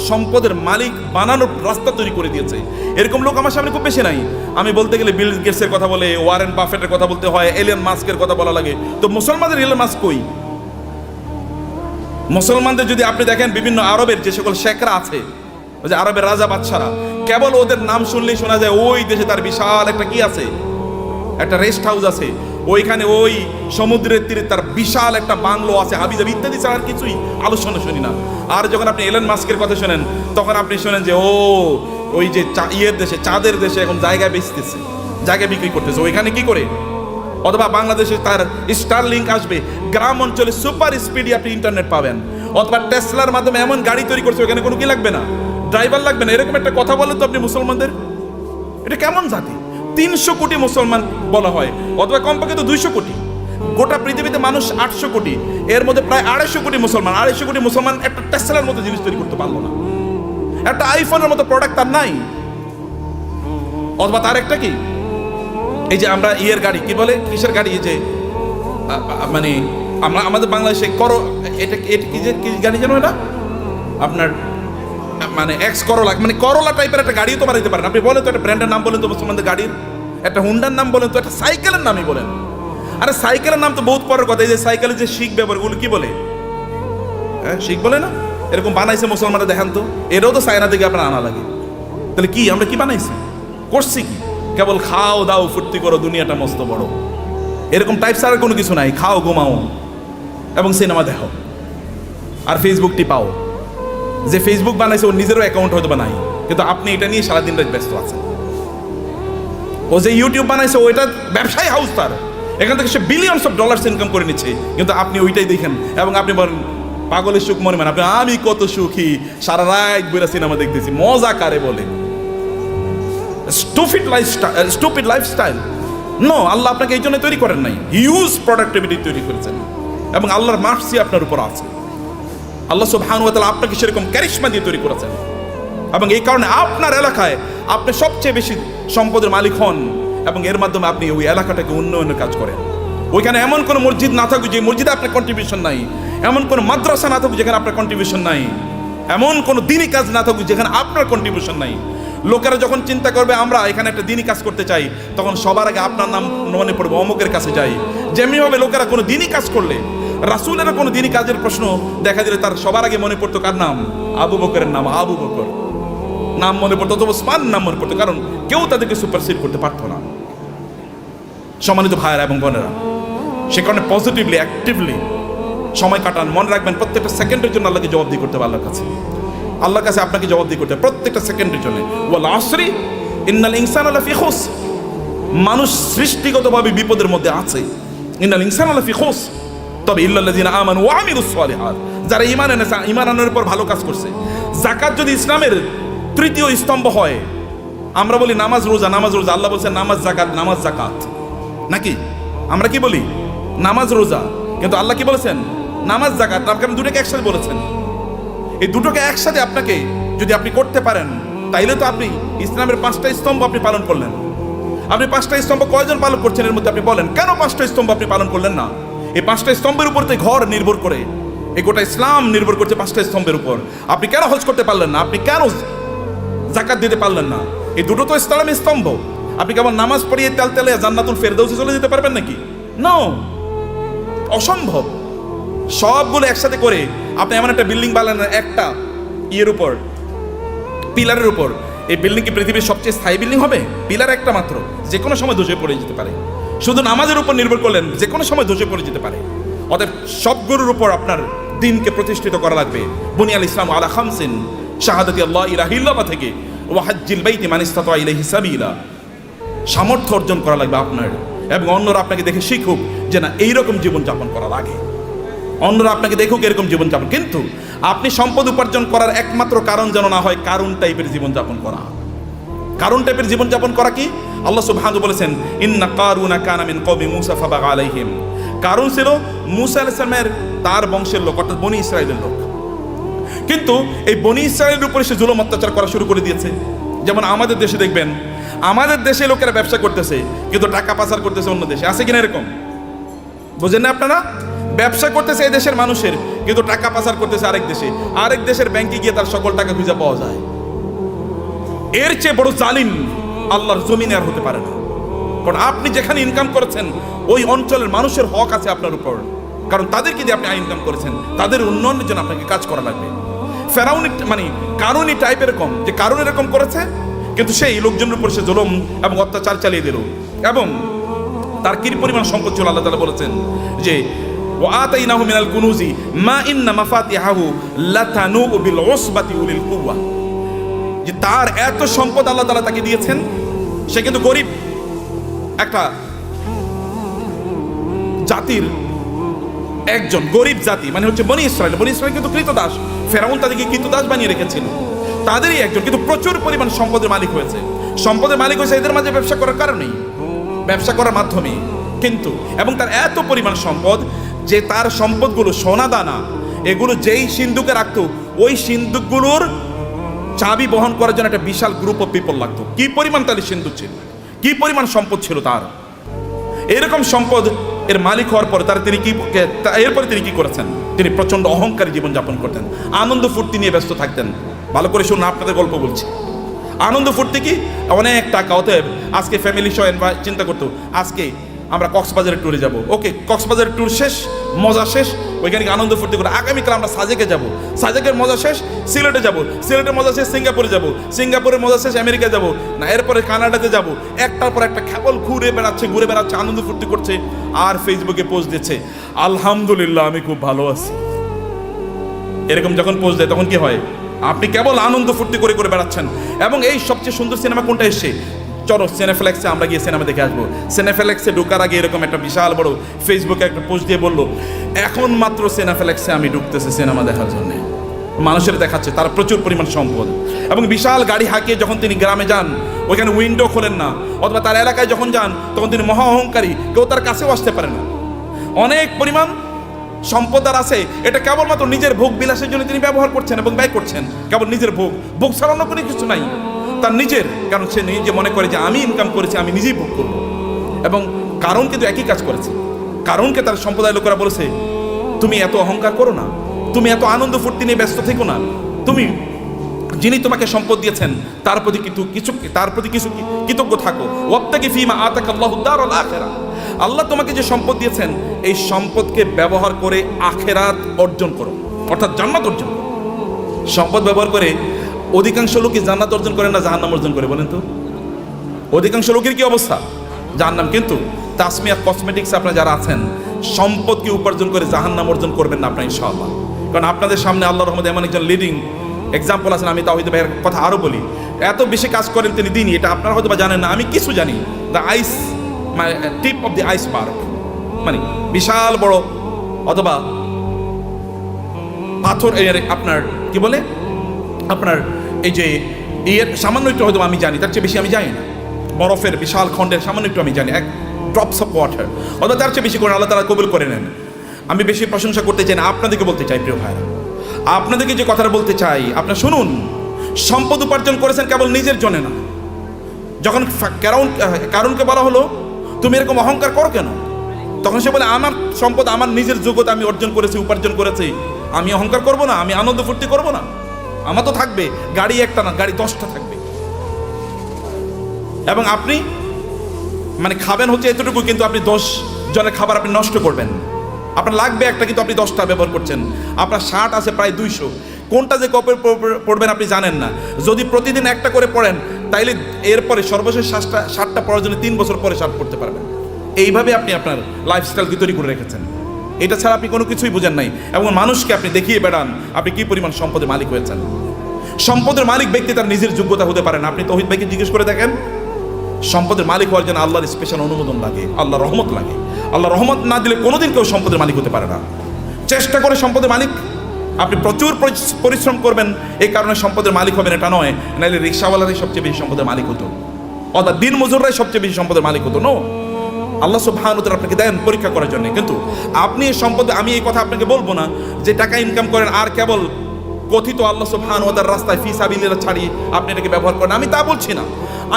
সম্পদের মালিক বানানোর রাস্তা তৈরি করে দিয়েছে। এরকম লোক আমার সামনে খুব বেশি নাই। আমি বলতে গেলে বিল গেটসের কথা বলে, ওয়ারেন বাফেটের কথা বলতে হয়, এলন মাস্কের কথা বলা লাগে। তো মুসলমানদের এলন মাস্ক কই? মুসলমানদের যদি আপনি দেখেন, বিভিন্ন আরবের যে সকল শেখরা আছে, ওই যে আরবের রাজা বাদশারা, কেবল ওদের নাম শুনলেই শোনা যায় ওই দেশে তার বিশাল একটা কি আছে, একটা রেস্ট হাউস আছে, ওইখানে ওই সমুদ্রের তীরে তার বিশাল একটা বাংলো আছে, হাবিজাবি ইত্যাদি ছাড়া আর কিছুই আলোচনা শুনি না। আর যখন আপনি এলন মাস্কের কথা শোনেন, তখন আপনি শোনেন যে ওই যে ইয়ের দেশে, চাঁদের দেশে এখন জায়গা বেচতেছে, জায়গা বিক্রি করতেছে, ওইখানে কি করে। অথবা বাংলাদেশে তার স্টারলিংক আসবে, গ্রাম অঞ্চলে সুপার স্পিডে আপনি ইন্টারনেট পাবেন। অথবা টেসলার মাধ্যমে এমন গাড়ি তৈরি করছে, ওখানে কোনো কি লাগবে না, ড্রাইভার লাগবে না। এরকম একটা কথা বলেন তো আপনি মুসলমানদের, এটা কেমন জাতি? 300 কোটি মুসলমান বলা হয়, অথবা কমপক্ষে তো 200 কোটি। গোটা পৃথিবীতে মানুষ 800 কোটি, এর মধ্যে প্রায় 250 কোটি মুসলমান। 250 কোটি মুসলমান একটা টেসলার মতো জিনিস তৈরি করতে পারলো না, একটা আইফোনের মতো প্রোডাক্ট তার নাই। অথবা তার একটা কি, এই যে আমরা ইয়ের গাড়ি কি বলে, কিসের গাড়ি, এই যে মানে আমরা আমাদের বাংলাদেশে এটা কি যে কি গাড়ি জানো, এটা আপনার মানে এক্স করোলা, মানে করোলা টাইপের একটা গাড়িও তো বানাইতে পারেন আপনি। বলেন তো একটা ব্র্যান্ডের নাম বলেন তো মুসলমানদের গাড়ির, একটা হুন্ডার নাম বলেন তো, একটা সাইকেলের নামই বলেন। আরে সাইকেলের নাম তো বহুত পরের কথা। এই যে সাইকেলের যে শিখ ব্যবহার, ওগুলো কি বলে? হ্যাঁ, শিখ বলে না? এরকম বানাইছে মুসলমানরা, দেখেন তো, এটাও তো চায়না থেকে আপনার আনা লাগে। তাহলে কি আমরা কি বানাইছি, করছি কি? কেবল খাও দাও ফুর্তি করো, দুনিয়াটা মস্ত বড়, এরকম টাইপ ছাড়া কোনো কিছু নাই। খাও, ঘুমাও এবং সিনেমা দেখো আর ফেসবুক টিপাও। যে ফেসবুক বানাইছে ওর নিজেরও অ্যাকাউন্ট হয়তো বা নাই, কিন্তু আপনি এটা নিয়ে সারাদিন রাত ব্যস্ত আছেন। ও যে ইউটিউব বানাইছে, ওইটা ব্যবসায়ী হাউস তার, এখান থেকে সে বিলিয়নস অফ ডলার্স ইনকাম করে নিচ্ছে, কিন্তু আপনি ওইটাই দেখেন এবং আপনি বলেন পাগলের সুখ মনে মানে, আপনি আমি কত সুখী, সারা রাত বইরা সিনেমা দেখতেছি, মজা কারে বলে? Stupid lifestyle. নো, আল্লাহ আপনাকে এই জন্য তৈরি করেন নাই, হিউজ প্রোডাক্টিভিটি তৈরি করেছেন এবং আল্লাহর মার্সি আপনার উপর আছে। আল্লাহ সুবহানাহু ওয়া তাআলা আপনাকে সেরকম ক্যারিশমা দিয়ে তৈরি করেছেন এবং এই কারণে আপনার এলাকায় আপনি সবচেয়ে বেশি সম্পদের মালিক হন এবং এর মাধ্যমে আপনি ওই এলাকাটাকে উন্নয়নের কাজ করেন। ওইখানে এমন কোনো মসজিদ না থাকুক যে মসজিদে আপনার কন্ট্রিবিউশন নাই, এমন কোনো মাদ্রাসা না থাকুক যেখানে আপনার কন্ট্রিবিউশন নাই, এমন কোনো দিনই কাজ না থাকুক যেখানে আপনার কন্ট্রিবিউশন নাই। লোকেরা যখন চিন্তা করবে আমরা এখানে একটা দিনই কাজ করতে চাই, তখন সবার আগে আপনার নাম মনে পড়বে, অমুকের কাছে যাই। যেমনিভাবে লোকেরা কোনো দিনই কাজ করলে, রাসূলের কোনো দিনই কাজের প্রশ্ন দেখা দিলে তার সবার আগে মনে পড়তো কার নাম? আবু বকরের নাম। আবু বকর নাম মনে পড়তো, অথবা ওসমান নাম মনে পড়তো, কারণ কেউ তাদেরকে সুপারসিড করতে পারতো না। সম্মানিত ভাইয়েরা এবং বোনেরা, সে কারণে পজিটিভলি অ্যাক্টিভলি সময় কাটান। মনে রাখবেন প্রত্যেকটা সেকেন্ডের জন্য আল্লাহকে জবাবদিহি করতে হবে। আল্লাহর কাছে আপনাকে জবাবদিহি করতে হবে প্রত্যেকটা সেকেন্ডের জন্য। ওয়াল আসরি ইন্নাল ইনসানা লাফি খুসর, মানুষ সৃষ্টিগতভাবে বিপদের মধ্যে আছে। ইন্নাল ইনসানা লাফি খুসর, তবে ইল্লাল্লাযিনা আমানু ওয়া আমিলুস সালিহাত, যারা ঈমান এনেছে, ঈমান আনার উপর ভালো কাজ করছে। যাকাত যদি ইসলামের তৃতীয় স্তম্ভ হয়, আমরা বলি নামাজ রোজা, নামাজ রোজা, আল্লাহ বলছেন নামাজ জাকাত, নামাজ জাকাত, নাকি আমরা কি বলি? নামাজ রোজা, কিন্তু আল্লাহ কি বলেছেন? নামাজ জাকাত। কারণ দুটোকে একসাথে বলেছেন। এই দুটোকে একসাথে আপনাকে যদি আপনি করতে পারেন, তাইলে তো আপনি ইসলামের 5টা স্তম্ভ আপনি পালন করলেন। আপনি 5টা স্তম্ভ কয়জন পালন করছেন এর মধ্যে আপনি বলেন, কেন 5টা স্তম্ভ আপনি পালন করলেন না? এই 5টা স্তম্ভের উপর তো ঘর নির্ভর করে, এই গোটা ইসলাম নির্ভর করছে 5টা স্তম্ভের উপর। আপনি কেন হজ করতে পারলেন না? আপনি কেন জাকাত দিতে পারলেন না? এই দুটো তো ইসলামের স্তম্ভ। আপনি কেবল নামাজ পড়িয়ে তেলে জান্নাতুল ফেরদাউসে চলে যেতে পারবেন নাকি? নো, অসম্ভব। সবগুলো একসাথে করে আপনি এমন একটা বিল্ডিং বানালেন একটা ইয়ের উপর, পিলারের উপর। এই বিল্ডিং কি পৃথিবীর সবচেয়ে স্থায়ী বিল্ডিং হবে? পিলার একটা মাত্র, যে কোনো সময় ধসে পড়ে যেতে পারে। শুধু নামাজের উপর নির্ভর করলেন, যে কোনো সময় ধসে পড়ে যেতে পারে। অতএব সবগুলোর উপর আপনার দিনকে প্রতিষ্ঠিত করা লাগবে। বুনিয়াল ইসলাম আলা খামসিন, শাহাদাতি আল্লাহ ইলাহা ইল্লাল্লাহ থেকে ওয়া হাজ্জিল বাইতি মান ইসতাতা ইলাইহি সাবিলা, সামর্থ্য অর্জন করা লাগবে আপনার, এবং অন্যরা আপনাকে দেখে শিখুক যে না এইরকম জীবনযাপন করা লাগে। অন্যরা আপনাকে দেখুক এরকম জীবনযাপন। কিন্তু আপনি সম্পদ উপার্জন করার একমাত্র কারণ যেন না হয় কারুন টাইপের জীবনযাপন করা। কারুন টাইপের জীবনযাপন করা কি? আল্লাহ সুবহানাহু বলেছেন, ইন্না কারুনা কানা মিন কওমি মূসা ফাবাগা আলাইহিম। কারুন ছিল মূসা আলাইহিস সালামের তার বংশের লোক, অর্থাৎ বনি ইসরাইলের লোক। কিন্তু এই বনি ইসরাইলের উপরে সে জুলুম অত্যাচার করা শুরু করে দিয়েছে। যেমন আমাদের দেশে দেখবেন, আমাদের দেশে লোকেরা ব্যবসা করতেছে কিন্তু টাকা পাচার করতেছে অন্য দেশে। আছে কিনা এরকম? বুঝেন না আপনারা? ব্যবসা করতেছে এই দেশের মানুষের, কিন্তু টাকা পাচার করতেছে আরেক দেশে। আরেক দেশের ব্যাংকে গিয়ে তার সকল টাকা খুঁজে পাওয়া যায়। এর চেয়ে বড় জালিম আল্লাহর জমিনে আর হতে পারে না। কারণ আপনি যেখানে ইনকাম করেছেন ওই অঞ্চলের মানুষের হক আছে আপনার উপর, কারণ তাদেরকে দিয়ে আপনি ইনকাম করেছেন, তাদের উন্নয়নের জন্য আপনাকে কাজ করা লাগবে। ফেরাউনি মানে কারুনি টাইপ এরকম, যে কারণ এরকম করেছে, কিন্তু সেই লোকজনের উপর সে জুলুম এবং অত্যাচার চালিয়ে দিল। এবং তার কি পরিমাণ সম্পদ ছিল, আল্লাহ তাআলা বলেছেন যে ওয়াতাইনাহু মিনাল কুনুজি মা ইন্না মাফাতিহাহু লাতানু বিল উসবাতি উলিল কুওয়া, যে তার এত সম্পদ আল্লাহ তাআলা তাকে দিয়েছেন, সে কিন্তু গরিব একটা জাতির একজন, গরিব জাতি মানে হচ্ছে বনি ইসরাইল। বনি ইসরাইল কিন্তু কৃতদাস, ফেরাউন তাদেরকে কৃতদাস বানিয়ে রেখেছিল, তাদেরই একজন, কিন্তু প্রচুর পরিমাণ সম্পদের মালিক হয়েছে। সম্পদের মালিক হয়েছে এদের মাঝে ব্যবসা করার কারণেই, ব্যবসা করার মাধ্যমে। কিন্তু এবং তার এত পরিমাণ সম্পদ যে তার সম্পদগুলো সোনা দানা এগুলো যেই সিন্ধুকে রাখতো, ওই সিন্ধুকগুলোর চাবি বহন করার জন্য একটা বিশাল গ্রুপ অফ পিপল লাগতো। কি পরিমাণ তাদের সিন্ধুক ছিল, কি পরিমাণ সম্পদ ছিল তার। এরকম সম্পদ এর মালিক হওয়ার পরে এরপরে তিনি কি করেছেন? তিনি প্রচন্ড অহংকারী জীবনযাপন করতেন, আনন্দ ফুর্তি নিয়ে ব্যস্ত থাকতেন। ভালো করে শুনুন, আপনাদের গল্প বলছি। আনন্দ ফুর্তি কি? অনেক টাকা। অতএব আজকে ফ্যামিলি সহ চিন্তা করতো আজকে আমরা কক্সবাজারের ট্যুরে যাব। ওকে, কক্সবাজারের ট্যুর শেষ, মজা শেষ, ওইখানে আনন্দ ফুর্তি করে আগামীকাল আমরা সাজেকে যাব, সাজেকের মজা শেষ সিলেটে যাব, সিলেটের মজা শেষ সিঙ্গাপুরে যাব, সিঙ্গাপুরের মজা শেষ আমেরিকা যাব, না এরপরে কানাডাতে যাব। একটার পর একটা কেবল ঘুরে বেড়াচ্ছে, আনন্দ ফুর্তি করছে, আর ফেসবুকে পোস্ট দিচ্ছে আলহামদুলিল্লাহ আমি খুব ভালো আছি। এরকম যখন পোস্ট দেয় তখন কি হয়? আপনি কেবল আনন্দ ফুর্তি করে বেড়াচ্ছেন। এবং এই সবচেয়ে সুন্দর সিনেমা কোনটা এসছে? চলো সিনেফ্লেক্সে আমরা গিয়ে সিনেমা দেখে আসবো। সিনেফ্লেক্সে ঢোকার আগে এরকম একটা বিশাল বড় ফেসবুকে একটা পোস্ট দিয়ে বললো, এখন মাত্র সিনেফ্লেক্সে আমি ঢুকতেছি সিনেমা দেখার জন্য। মানুষের দেখাচ্ছে তার প্রচুর পরিমাণ সম্পদ, এবং বিশাল গাড়ি হাঁকিয়ে যখন তিনি গ্রামে যান ওইখানে উইন্ডো খোলেন না, অথবা তার এলাকায় যখন যান তখন তিনি মহা অহংকারী, কেউ তার কাছেও আসতে পারে না। অনেক পরিমাণ সম্পদ আর আছে, এটা কেবলমাত্র নিজের ভোগ বিলাসের জন্য তিনি ব্যবহার করছেন এবং ব্যয় করছেন। কেবল নিজের ভোগ ছাড়া অন্য কোনো কিছু নাই তার নিজের, কারণ সে নিজে মনে করে যে আমি ইনকাম করেছি, আমি নিজেই ভোগ করব। এবং কারণ কিন্তু একই কাজ করেছে, কারণকে তার সম্প্রদায় লোকেরা বলেছে, তুমি এত অহংকার করো না, তুমি এত আনন্দ ফুর্তি নিয়ে ব্যস্ত থেকো না, তুমি যিনি তোমাকে সম্পদ দিয়েছেন তার প্রতি কিছু কৃতজ্ঞ থাকো। ওয়াবতাগি ফীমা আতাকাল্লাহুদ দারাল আখিরাহ, আল্লাহ তোমাকে যে সম্পদ দিয়েছেন এই সম্পদকে ব্যবহার করে আখিরাত অর্জন করো, অর্থাৎ জান্নাত অর্জন করো। সম্পদ ব্যবহার করে অধিকাংশ লোকই জান্নাত অর্জন করে না জাহান্নাম অর্জন করে, বলেন তো? অধিকাংশ লোকের কি অবস্থা? জাহান্নাম। কিন্তু তাসমিয়া কসমেটিক্স আপনারা যারা আছেন, সম্পদকে উপার্জন করে জাহান্নাম অর্জন করবেন না আপনারা ইনশাআল্লাহ। কারণ আপনাদের সামনে আল্লাহর রহমতে এমন একজন লিডিং এক্সাম্পল আছেন। আমি তাওহীদ ভাইয়ের কথা আরও বলি, এত বেশি কাজ করেন তিনি দিনই, এটা আপনারা হয়তো বা জানেন না, আমি কিছু জানি। The ice, tip of the iceberg, মানে বিশাল বড় অথবা পাথর, আপনার কি বলে, আপনার এই যে এর সামান্য একটু হয়তো আমি জানি, তার চেয়ে বেশি আমি জানি না। বরফের বিশাল খণ্ডের সামান্য একটু আমি জানি, এক ড্রপস অফ ওয়াটার, অথবা তার চেয়ে বেশি করে আল্লাহ তাআলা কবুল করে নেন। আমি বেশি প্রশংসা করতে চাই না, আপনাদেরকে বলতে চাই প্রিয় ভাইরা, আপনাদেরকে যে কথাটা বলতে চাই আপনারা শুনুন। সম্পদ উপার্জন করেছেন কেবল নিজের জন্য না। যখন কারণকে বলা হলো তুমি এরকম অহংকার করো কেন, তখন সে বলে আমার সম্পদ আমার নিজের যোগ্যতা আমি অর্জন করেছি, উপার্জন করেছি, আমি অহংকার করব না, আমি আনন্দ ফুর্তি করব না। আমার তো থাকবে গাড়ি একটা না, গাড়ি 10টা থাকবে। এবং আপনি মানে খাবেন হচ্ছে এতটুকু, কিন্তু আপনি 10 জনের খাবার আপনি নষ্ট করবেন। আপনার লাগবে একটা, কিন্তু আপনি 10টা ব্যবহার করছেন। আপনার শার্ট আছে প্রায় 200, কোনটা যে কবে পড়বেন আপনি জানেন না। যদি প্রতিদিন একটা করে পড়েন তাইলে এরপরে সর্বশেষ শার্টটা পড়ার জন্য 3 বছর পরে শার্ট পড়তে পারবেন। এইভাবে আপনি আপনার লাইফস্টাইল তৈরি করে রেখেছেন। এটা ছাড়া আপনি কোনো কিছুই বুঝেন নাই, এবং মানুষকে আপনি দেখিয়ে বেড়ান আপনি কি পরিমাণ সম্পদের মালিক হয়েছেন। সম্পদের মালিক ব্যক্তি তার নিজের যোগ্যতা হতে পারে না। আপনি তৌহিদ ভাইকে জিজ্ঞেস করে দেখেন, সম্পদের মালিক হওয়ার জন্য আল্লাহর স্পেশাল অনুমোদন লাগে, আল্লাহর রহমত লাগে। আল্লাহ রহমত না দিলে কোনোদিন কেউ সম্পদের মালিক হতে পারে না। চেষ্টা করে সম্পদের মালিক, আপনি প্রচুর পরিশ্রম করবেন, এই কারণে সম্পদের মালিক হবেন এটা নয়। নাহলে রিক্সাওয়ালারাই সবচেয়ে বেশি সম্পদের মালিক হতো, অর্থাৎ দিন মজুররাই সবচেয়ে বেশি সম্পদের মালিক হতো। নো, আল্লাহ সুবহানাহু ওয়া তাআলা আপনাকে দেন পরীক্ষা করার জন্য। কিন্তু আপনি এই সম্পদে, আমি এই কথা আপনাকে বলবো না যে টাকা ইনকাম করেন আর কেবল কথিত আল্লাহ সুবহানাহু ওয়া তাআলার রাস্তায় ফি সাবিলিল্লাহ ছাড়িয়ে আপনি এটাকে ব্যবহার করেন, আমি তা বলছি না।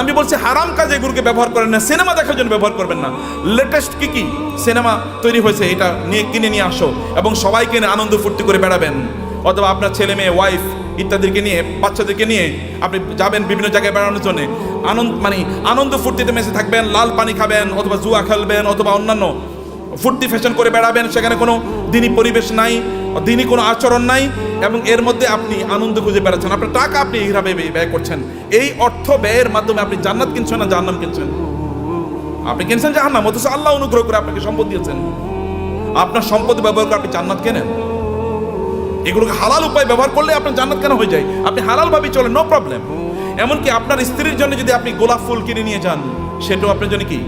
আমি বলছি হারাম কাজে এগুলোকে ব্যবহার করেন না, সিনেমা দেখার জন্য ব্যবহার করবেন না। লেটেস্ট কি সিনেমা তৈরি হয়েছে এটা নিয়ে কিনে নিয়ে আসো এবং সবাইকে নিয়ে আনন্দ ফুর্তি করে বেড়াবেন, অথবা আপনার ছেলে মেয়ে ওয়াইফ ইত্যাদিকে নিয়ে, বাচ্চাদেরকে নিয়ে আপনি যাবেন বিভিন্ন জায়গায় বেড়ানোর জন্য। আনন্দ ফুর্তিতে মেসে থাকবেন, লাল পানি খাবেন, অথবা জুয়া খেলবেন, অথবা অন্যান্য ফুর্তি ফ্যাশন করে বেড়াবেন। সেখানে কোনো দিনই পরিবেশ নাই, দিনই কোনো আচরণ নাই, এবং এর মধ্যে আপনি আনন্দ খুঁজে বেড়াচ্ছেন। আপনার টাকা আপনি এইভাবে ব্যয় করছেন। এই অর্থ ব্যয়ের মাধ্যমে আপনি জান্নাত কিনছেন না জাহান্নাম কিনছেন? আপনি কিনছেন জাহান্নাম, অথচ আল্লাহ অনুগ্রহ করে আপনাকে সম্পদ দিয়েছেন। আপনার সম্পদ ব্যবহার করে আপনি জান্নাত কেনেন। এগুলোকে হালাল উপায় ব্যবহার করলে আপনার জান্নাত কেন হয়ে যায়? আপনি হালালভাবেই চলেন, নো প্রবলেম। এমনকি আপনার স্ত্রীর জন্য যদি আপনি গোলাপ ফুল কিনে নিয়ে যান, সেটাও আপনার জন্য কি,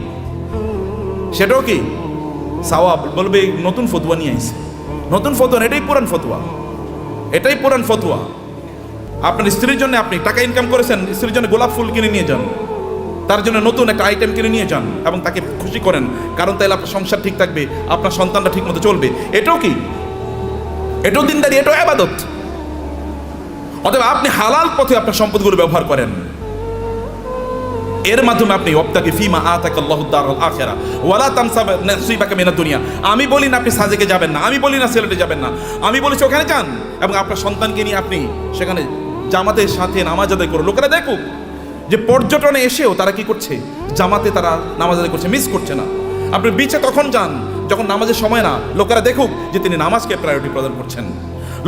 সেটাও কি সওয়াব। বলবে নতুন ফতোয়া নিয়ে আইছে, নতুন ফতোয়া, এটাই পুরান ফতোয়া, এটাই পুরান ফতোয়া। আপনার স্ত্রীর জন্য আপনি টাকা ইনকাম করেছেন, স্ত্রীর জন্য গোলাপ ফুল কিনে নিয়ে যান, তার জন্য নতুন একটা আইটেম কিনে নিয়ে যান এবং তাকে খুশি করেন, কারণ তাইলে আপনার সংসার ঠিক থাকবে, আপনার সন্তানটা ঠিক মতো চলবে। এটাও কি, এটাও দিনদারি, এটাও ইবাদত। অতএব আপনি হালাল পথে আপনার সম্পদগুলো ব্যবহার করেন, এর মাধ্যমে আপনি ওয়াবতাগি ফীমা আতাকাল্লাহুদ দারাল আখিরাহ ওয়ালা তানসা নাসিবাকা মিনাদ দুনিয়া। আমি বলি না আপনি সাজেকে যাবেন না, আমি বলি না সিলেটে যাবেন না, আমি বলেছি ওখানে যান এবং আপনার সন্তানকে নিয়ে আপনি সেখানে জামাতের সাথে নামাজ আদায় করুন। লোকেরা দেখুক যে পর্যটনে এসেও তারা কি করছে, জামাতে তারা নামাজ আদায় করছে, মিস করছে না। আপনি বিচে তখন যান যখন নামাজের সময় না, লোকেরা দেখুক যে তিনি নামাজকে প্রায়োরিটি প্রদান করছেন।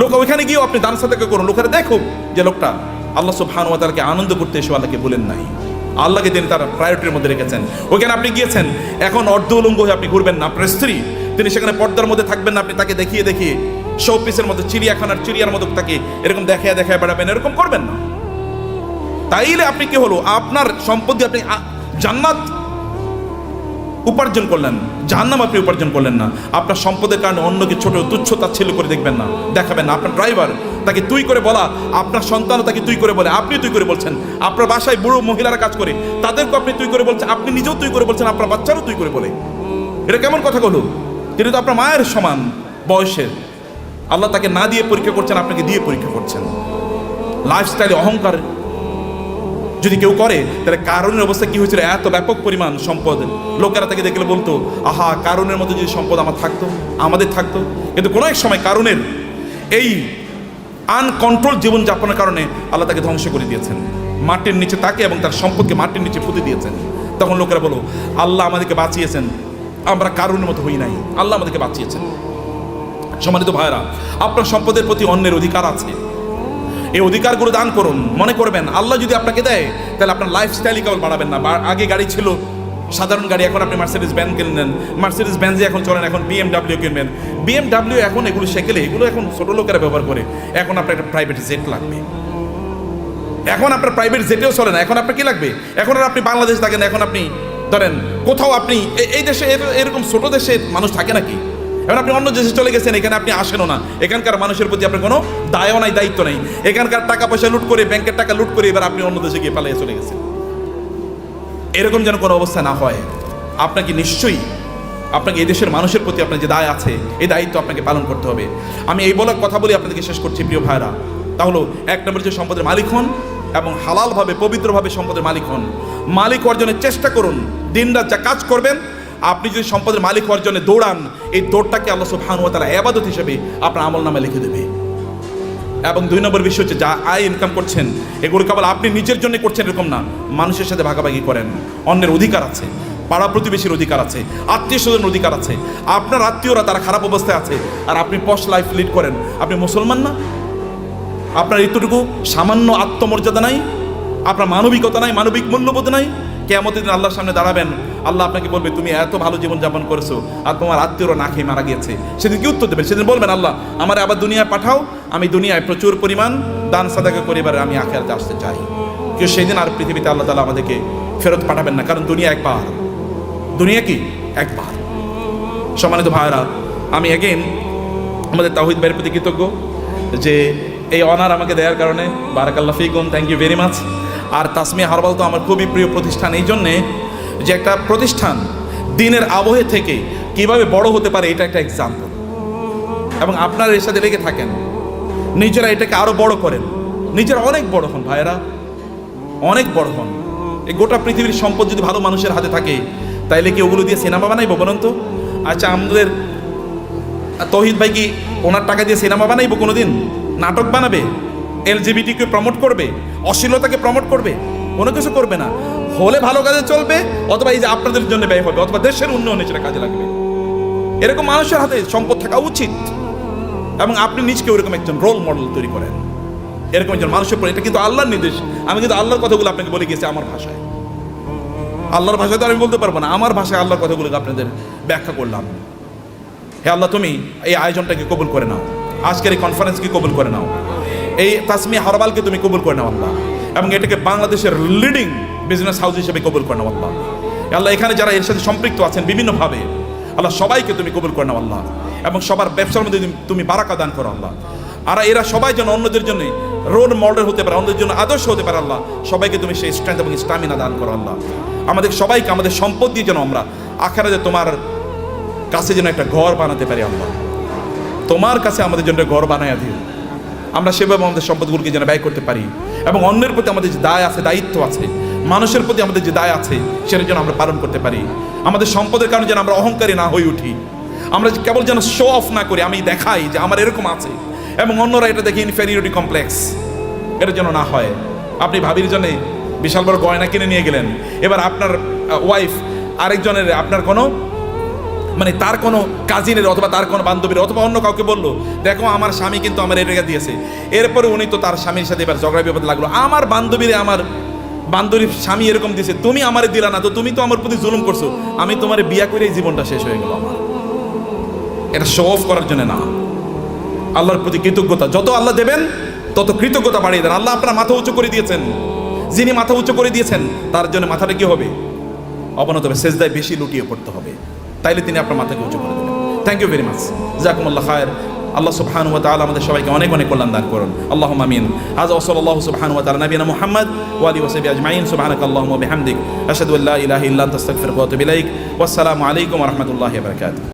লোক ওইখানে গিয়েও আপনি দান সাদাকা করুন, লোকেরা দেখুক যে লোকটা আল্লাহ সুবহানাহু ওয়া তাআলাকে আনন্দ করতে এসে আল্লাহকে বলেন নাই, আল্লাহকে তিনি তার প্রায়োরিটির মধ্যে রেখেছেন। ওইখানে আপনি গিয়েছেন, এখন অর্ধ উলঙ্গ হয়ে আপনি ঘুরবেন না। আপনার স্ত্রী তিনি সেখানে পর্দার মধ্যে থাকবেন না, আপনি তাকে দেখিয়ে দেখিয়ে শোপিসের মধ্যে, চিড়িয়াখানার চিড়িয়ার মতো তাকে এরকম দেখায় দেখায় বেড়াবেন, এরকম করবেন না। তাইলে আপনি কি হলো, আপনার সম্পদ দিয়ে আপনি জান্নাত উপার্জন করলেন, জাহান্নাম আপনি উপার্জন করলেন না। আপনার সম্পদের কারণে অন্যকে ছোট তুচ্ছ তাচ্ছিল্য করে দেখবেন না, দেখাবেন না। আপনার ড্রাইভার তাকে তুই করে বলা, আপনার সন্তানও তাকে তুই করে বলে, আপনি তুই করে বলছেন। আপনার বাসায় বুড়ো মহিলারা কাজ করে, তাদেরকে আপনি তুই করে বলছেন, আপনি নিজেও তুই করে বলছেন, আপনার বাচ্চারও তুই করে বলে। এটা কেমন কথা হলো? তিনি তো আপনার মায়ের সমান বয়সের, আল্লাহ তাকে না দিয়ে পরীক্ষা করছেন, আপনাকে দিয়ে পরীক্ষা করছেন। লাইফস্টাইলে অহংকার যদি কেউ করে তাহলে কারণের অবস্থা কি হয়েছিল, এত ব্যাপক পরিমাণ সম্পদ, লোকেরা তাকে দেখলে বলতো আহা কারণের মতো যদি সম্পদ আমার থাকতো, আমাদের থাকতো। কিন্তু কোনো এক সময় কারণের এই আনকন্ট্রোল জীবনযাপনের কারণে আল্লাহ তাকে ধ্বংস করে দিয়েছেন, মাটির নিচে তাকে এবং তার সম্পদকে মাটির নিচে পুঁতে দিয়েছেন। তখন লোকেরা বলো আল্লাহ আমাদেরকে বাঁচিয়েছেন, আমরা কারণের মতো হই নাই, আল্লাহ আমাদেরকে বাঁচিয়েছেন। সম্মানিত ভাইরা, আপনার সম্পদের প্রতি অন্যের অধিকার আছে, এই অধিকারগুলো দান করুন। মনে করবেন আল্লাহ যদি আপনাকে দেয় তাহলে আপনার লাইফস্টাইলই কেবল বাড়াবেন না। আগে গাড়ি ছিল সাধারণ গাড়ি, এখন আপনি মার্সিডিজ ব্যান কিনলেন, মার্সিডিজ ব্যানজে এখন চলেন, এখন BMW কিনবেন। BMW এখন এগুলো সেকেলে, এগুলো এখন ছোট লোকেরা ব্যবহার করে। এখন আপনার একটা প্রাইভেট জেট লাগবে, এখন আপনার প্রাইভেট জেটেও চলে না, এখন আপনার কি লাগবে? এখন আর আপনি বাংলাদেশ থাকেন, এখন আপনি ধরেন কোথাও আপনি এই দেশে এরকম ছোট দেশে মানুষ থাকে নাকি? এখন আপনি অন্য দেশে চলে গেছেন, এখানে আপনি আসেনও না, এখানকার মানুষের প্রতি আপনার কোনো দায়ও নাই, দায়িত্ব নেই। এখানকার টাকা পয়সা লুট করে, ব্যাংকের টাকা লুট করে এবার আপনি অন্য দেশে গিয়ে পালিয়ে চলে গেছেন। এরকম যেন কোনো অবস্থা না হয়। আপনাকে নিশ্চয়ই আপনাকে এই দেশের মানুষের প্রতি আপনার যে দায় আছে, এই দায়িত্ব আপনাকে পালন করতে হবে। আমি এই বলার কথা বলি আপনাদেরকে শেষ করছি প্রিয় ভাইরা। তাহলে এক নম্বর যে সম্পদের মালিক হন এবং হালালভাবে পবিত্রভাবে সম্পদের মালিক হন। মালিক অর্জনের চেষ্টা করুন, দিনরাত যা কাজ করবেন। আপনি যদি সম্পদের মালিক অর্জনে দৌড়ান, এই দৌড়টাকে আল্লাহ সুবহানাহু ওয়া তাআলা ইবাদত হিসেবে আপনার আমলনামায় লিখে দেবে। এবং দুই নম্বর বিষয় হচ্ছে যা আয় ইনকাম করছেন এগুলো কেবল আপনি নিজের জন্য করছেন এরকম না, মানুষের সাথে ভাগাভাগি করেন। অন্যের অধিকার আছে, পাড়া প্রতিবেশীর অধিকার আছে, আত্মীয় স্বজনের অধিকার আছে। আপনার আত্মীয়রা তারা খারাপ অবস্থায় আছে আর আপনি পশ লাইফ লিড করেন, আপনি মুসলমান না? আপনার এতটুকু সামান্য আত্মমর্যাদা নাই, আপনার মানবিকতা নাই, মানবিক মূল্যবোধ নাই। কিয়ামতের দিন আল্লাহর সামনে দাঁড়াবেন, আল্লাহ আপনাকে বলবে তুমি এত ভালো জীবনযাপন করেছো আর তোমার আত্মীয়রা না খেয়ে মারা গিয়েছে। সেদিন কি উত্তর দেবেন? সেদিন বলবেন আল্লাহ আমার আবার দুনিয়ায় পাঠাও, আমি দুনিয়ায় প্রচুর পরিমাণ দান সাদাকা করে এবার আমি আখিরাতে আসতে চাই। কেউ সেই দিন আর পৃথিবীতে আল্লাহ তাআলা আমাদেরকে ফেরত পাঠাবেন না, কারণ দুনিয়া একবার, দুনিয়া কি একবার। সম্মানিত ভাইরা, আমি এগেইন আমাদের তাওহীদ ভাইয়ের প্রতি কৃতজ্ঞ যে এই অনার আমাকে দেওয়ার কারণে। বারাকাল্লাহ ফিকুম, থ্যাংক ইউ ভেরি মাচ। আর তাসমিয়া হার্বাল তো আমার খুবই প্রিয় প্রতিষ্ঠান, এই জন্যে যে একটা প্রতিষ্ঠান দিনের আবহে থেকে কিভাবে বড় হতে পারে এটা একটা এক্সাম্পল। এবং আপনারা এর সাথে লেগে থাকেন, নিজেরা এটাকে আরো বড় করেন, নিজেরা অনেক বড় হন ভাইয়েরা, অনেক বড় হন। এই গোটা পৃথিবীর সম্পদ যদি ভালো মানুষের হাতে থাকে তাইলে কি ওগুলো দিয়ে সিনেমা বানাইবো বলুন তো? আচ্ছা, আমাদের তৌহিদ ভাই কি ওনার টাকা দিয়ে সিনেমা বানাইবো কোনোদিন? নাটক বানাবে? LGBTকে প্রমোট করবে? অশ্লীলতাকে প্রমোট করবে? কোনো কিছু করবে না। হলে ভালো কাজে চলবে, অথবা এই যে আপনাদের জন্য ব্যয় হবে, অথবা দেশের উন্নয়নে সেটা কাজে লাগবে। এরকম মানুষের হাতে সম্পদ থাকা উচিত এবং আপনি নিজকে ওরকম একজন রোল মডেল তৈরি করেন, এরকম একজন মানুষের পর। এটা কিন্তু আল্লাহর নির্দেশ। আমি কিন্তু আল্লাহর কথাগুলো আপনাকে বলে গেছি আমার ভাষায়, আল্লাহর ভাষায় তো আমি বলতে পারবো না, আমার ভাষায় আল্লাহর কথাগুলোকে আপনাদের ব্যাখ্যা করলাম। হে আল্লাহ, তুমি এই আয়োজনটাকে কবুল করে নাও, আজকের এই কনফারেন্সকে কবুল করে নাও, এই তাসমিয়া হারবালকে তুমি কবুল করে নাও আল্লাহ, এবং এটাকে বাংলাদেশের লিডিং বিজনেস হাউস হিসেবে কবুল করে নাও আল্লাহ। আল্লাহ, এখানে যারা এর সাথে সম্পৃক্ত আছেন বিভিন্নভাবে, আল্লাহ সবাইকে তুমি কবুল করে নাও আল্লাহ, এবং সবার ব্যবসার মধ্যে তুমি বারাকা দান করো আল্লাহ। আর এরা সবাই যেন অন্যদের জন্য রোল মডেল হতে পারে, অন্যদের জন্য আদর্শ হতে পারে আল্লাহ। সবাইকে তুমি সেই স্ট্রেংথ এবং স্টামিনা দান করো আল্লাহ। আমাদের সবাইকে আমাদের সম্পদ দিয়ে যেন আমরা আখিরাতে তোমার কাছে যেন একটা ঘর বানাতে পারি আল্লাহ, তোমার কাছে আমাদের জন্য ঘর বানাইয়া দিও। আমরা সেভাবে আমাদের সম্পদগুলোকে যেন ব্যয় করতে পারি, এবং অন্যের প্রতি আমাদের যে দায় আছে, দায়িত্ব আছে, মানুষের প্রতি আমাদের যে দায় আছে সেটা যেন আমরা পালন করতে পারি। আমাদের সম্পদের কারণে যেন আমরা অহংকারী না হয়ে উঠি, আমরা কেবল যেন শো অফ না করি, আমি দেখাই যে আমার এরকম আছে এবং অন্যরা এটা দেখে ইনফেরিয়রিটি কমপ্লেক্স, এটা যেন না হয়। আপনি ভাবির জন্য বিশাল বড় গয়না কিনে নিয়ে গেলেন, এবার আপনার ওয়াইফ আরেকজনের, আপনার কোনো মানে তার কোনো কাজিনের অথবা তার কোনো বান্ধবীর অথবা অন্য কাউকে বললো, দেখো আমার স্বামী কিন্তু আমার এই টাকা দিয়েছে। এরপরে উনি তো তার স্বামীর সাথে এবার ঝগড়া বিপদ লাগলো, আমার বান্ধবীর স্বামী এরকম দিয়েছে, তুমি আমারে দিলা না, তো তুমি তো আমার প্রতি জুলুম করছো, আমি তোমার বিয়া করে জীবনটা শেষ হয়ে গেল আমার। এটা শো অফ করার জন্য না, আল্লাহর প্রতি কৃতজ্ঞতা। যত আল্লাহ দেবেন তত কৃতজ্ঞতা বাড়িয়ে দেন। আল্লাহ আপনার মাথা উঁচু করে দিয়েছেন, যিনি মাথা উঁচু করে দিয়েছেন তার জন্য মাথাটা কি হবে? অবনত হবে, সেজদায় বেশি লুটিয়ে পড়তে হবে, তাইলে তিনি আপনার মাথাকে উঁচু করে দেবেন। থ্যাংক ইউ ভেরি মাচ, জাযাকুমুল্লাহ খায়র। আল্লাহ সুবহানাহু ওয়া তাআলা আমাদের সবাইকে অনেক অনেক কল্যাণ দান করুন, আল্লাহুম্মা আমিন। আজ ওয়াসাল্লাল্লাহু সুবহানাহু ওয়া তাআলা নবিয়ানা মুহাম্মদ ওয়া আলিহি ওয়া সাহবিহি আজমাইন। সুবহানাকাল্লাহুম্মা ওয়া বিহামদিক, আশহাদু আল্লা ইলাহা ইল্লা আনতা আস্তাগফিরুকা ওয়া আতুবু ইলাইক। ওয়াসসালামু আলাইকুম ওয়া রাহমাতুল্লাহি ওয়া বারাকাতুহু।